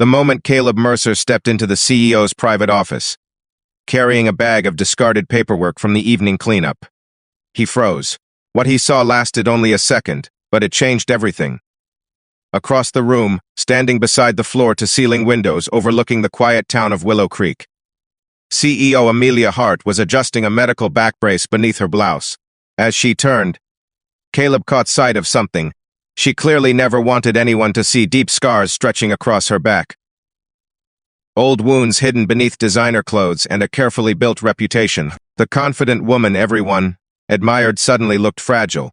the moment Caleb Mercer stepped into the CEO's private office, carrying a bag of discarded paperwork from the evening cleanup. He froze. What he saw lasted only a second, but it changed everything. Across the room, standing beside the floor-to-ceiling windows overlooking the quiet town of Willow Creek, CEO Amelia Hart was adjusting a medical back brace beneath her blouse. As she turned, Caleb caught sight of something. She clearly never wanted anyone to see deep scars stretching across her back. Old wounds hidden beneath designer clothes and a carefully built reputation. The confident woman everyone admired suddenly looked fragile,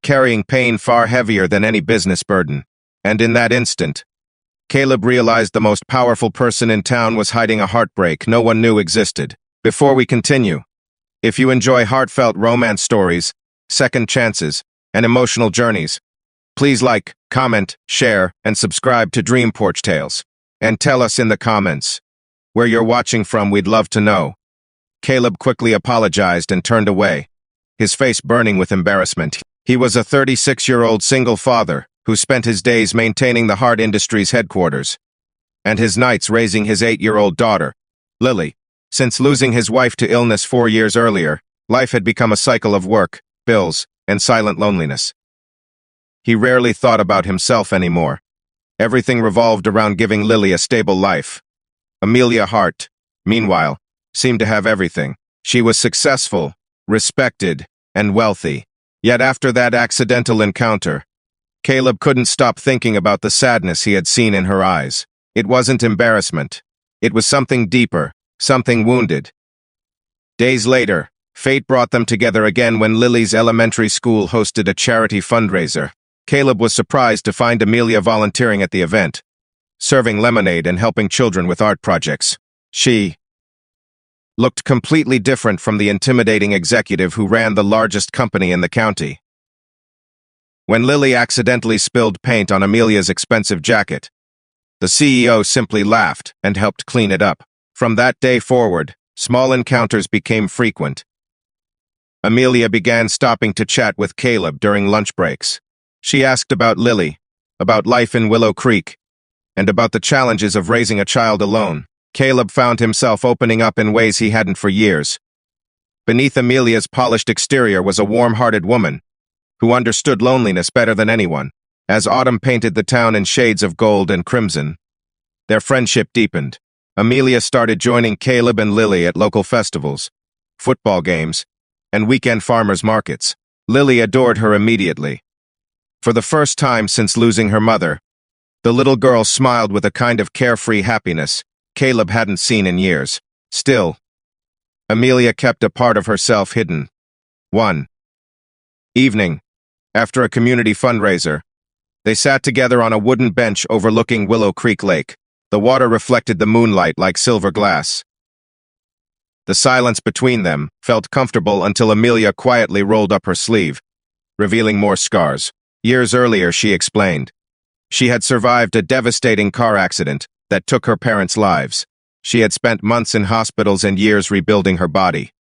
carrying pain far heavier than any business burden. And in that instant, Caleb realized the most powerful person in town was hiding a heartbreak no one knew existed. Before we continue, if you enjoy heartfelt romance stories, second chances, and emotional journeys, please like, comment, share, and subscribe to Dream Porch Tales. And tell us in the comments where you're watching from. We'd love to know. Caleb quickly apologized and turned away, his face burning with embarrassment. He was a 36-year-old single father who spent his days maintaining the Hart Industries headquarters, and his nights raising his 8-year-old daughter, Lily. Since losing his wife to illness 4 years earlier, life had become a cycle of work, bills, and silent loneliness. He rarely thought about himself anymore. Everything revolved around giving Lily a stable life. Amelia Hart, meanwhile, seemed to have everything. She was successful, respected, and wealthy. Yet after that accidental encounter, Caleb couldn't stop thinking about the sadness he had seen in her eyes. It wasn't embarrassment. It was something deeper, something wounded. Days later, fate brought them together again when Lily's elementary school hosted a charity fundraiser. Caleb was surprised to find Amelia volunteering at the event, serving lemonade and helping children with art projects. She looked completely different from the intimidating executive who ran the largest company in the county. When Lily accidentally spilled paint on Amelia's expensive jacket, the CEO simply laughed and helped clean it up. From that day forward, small encounters became frequent. Amelia began stopping to chat with Caleb during lunch breaks. She asked about Lily, about life in Willow Creek, and about the challenges of raising a child alone. Caleb found himself opening up in ways he hadn't for years. Beneath Amelia's polished exterior was a warm-hearted woman who understood loneliness better than anyone. As autumn painted the town in shades of gold and crimson, their friendship deepened. Amelia started joining Caleb and Lily at local festivals, football games, and weekend farmers markets. Lily adored her immediately. For the first time since losing her mother, the little girl smiled with a kind of carefree happiness Caleb hadn't seen in years. Still, Amelia kept a part of herself hidden. One evening, after a community fundraiser, they sat together on a wooden bench overlooking Willow Creek Lake. The water reflected the moonlight like silver glass. The silence between them felt comfortable until Amelia quietly rolled up her sleeve, revealing more scars. Years earlier, she explained, she had survived a devastating car accident that took her parents' lives. She had spent months in hospitals and years rebuilding her body.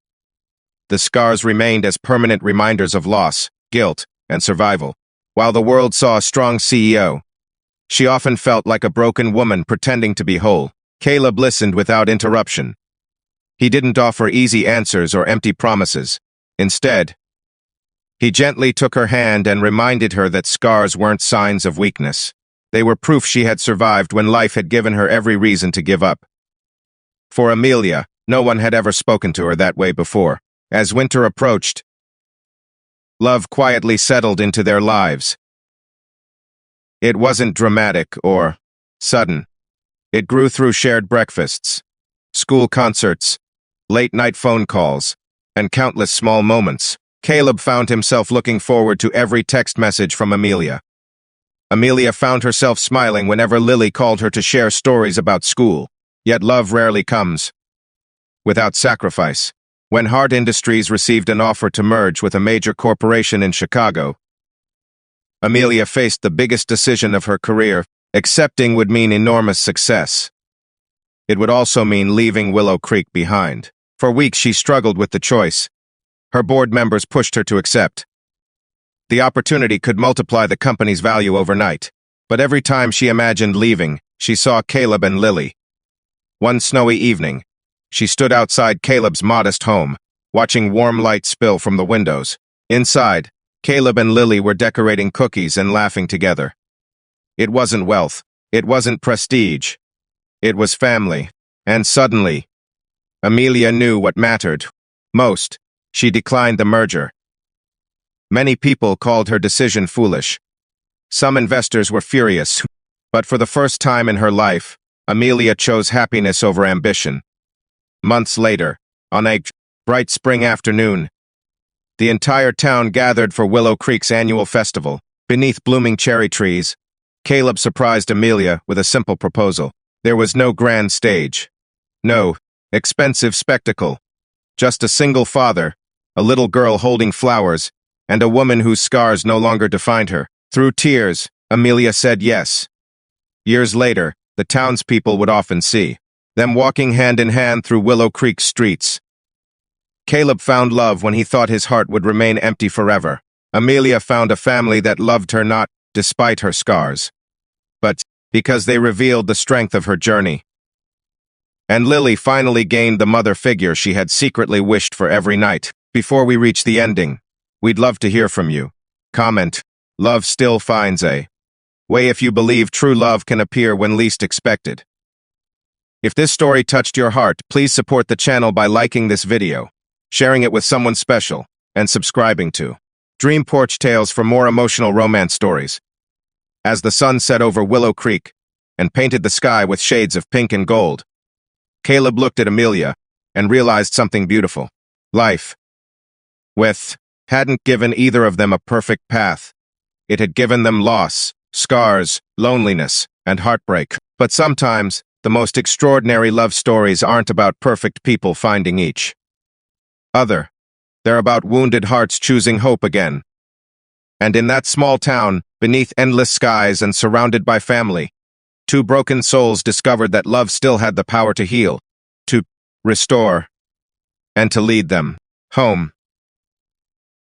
The scars remained as permanent reminders of loss, guilt, and survival. While the world saw a strong CEO, she often felt like a broken woman pretending to be whole. Caleb listened without interruption. He didn't offer easy answers or empty promises. Instead, he gently took her hand and reminded her that scars weren't signs of weakness. They were proof she had survived when life had given her every reason to give up. For Amelia, no one had ever spoken to her that way before. As winter approached, love quietly settled into their lives. It wasn't dramatic or sudden. It grew through shared breakfasts, school concerts, late-night phone calls, and countless small moments. Caleb found himself looking forward to every text message from Amelia. Amelia found herself smiling whenever Lily called her to share stories about school. Yet love rarely comes without sacrifice. When Hart Industries received an offer to merge with a major corporation in Chicago, Amelia faced the biggest decision of her career. Accepting would mean enormous success. It would also mean leaving Willow Creek behind. For weeks she struggled with the choice. Her board members pushed her to accept. The opportunity could multiply the company's value overnight. But every time she imagined leaving, she saw Caleb and Lily. One snowy evening, she stood outside Caleb's modest home, watching warm light spill from the windows. Inside, Caleb and Lily were decorating cookies and laughing together. It wasn't wealth. It wasn't prestige. It was family. And suddenly, Amelia knew what mattered most. She declined the merger. Many people called her decision foolish. Some investors were furious. But for the first time in her life, Amelia chose happiness over ambition. Months later, on a bright spring afternoon, the entire town gathered for Willow Creek's annual festival. Beneath blooming cherry trees, Caleb surprised Amelia with a simple proposal. There was no grand stage, no expensive spectacle, just a single father, a little girl holding flowers, and a woman whose scars no longer defined her. Through tears, Amelia said yes. Years later, the townspeople would often see them walking hand in hand through Willow Creek's streets. Caleb found love when he thought his heart would remain empty forever. Amelia found a family that loved her not despite her scars, but because they revealed the strength of her journey. And Lily finally gained the mother figure she had secretly wished for every night. Before we reach the ending, we'd love to hear from you. Comment, love still finds a way if you believe true love can appear when least expected. If this story touched your heart, please support the channel by liking this video, sharing it with someone special, and subscribing to Dream Porch Tales for more emotional romance stories. As the sun set over Willow Creek and painted the sky with shades of pink and gold, Caleb looked at Amelia and realized something beautiful. Life hadn't given either of them a perfect path. It had given them loss, scars, loneliness, and heartbreak. But sometimes, the most extraordinary love stories aren't about perfect people finding each other. They're about wounded hearts choosing hope again. And in that small town, beneath endless skies and surrounded by family, two broken souls discovered that love still had the power to heal, to restore, and to lead them home.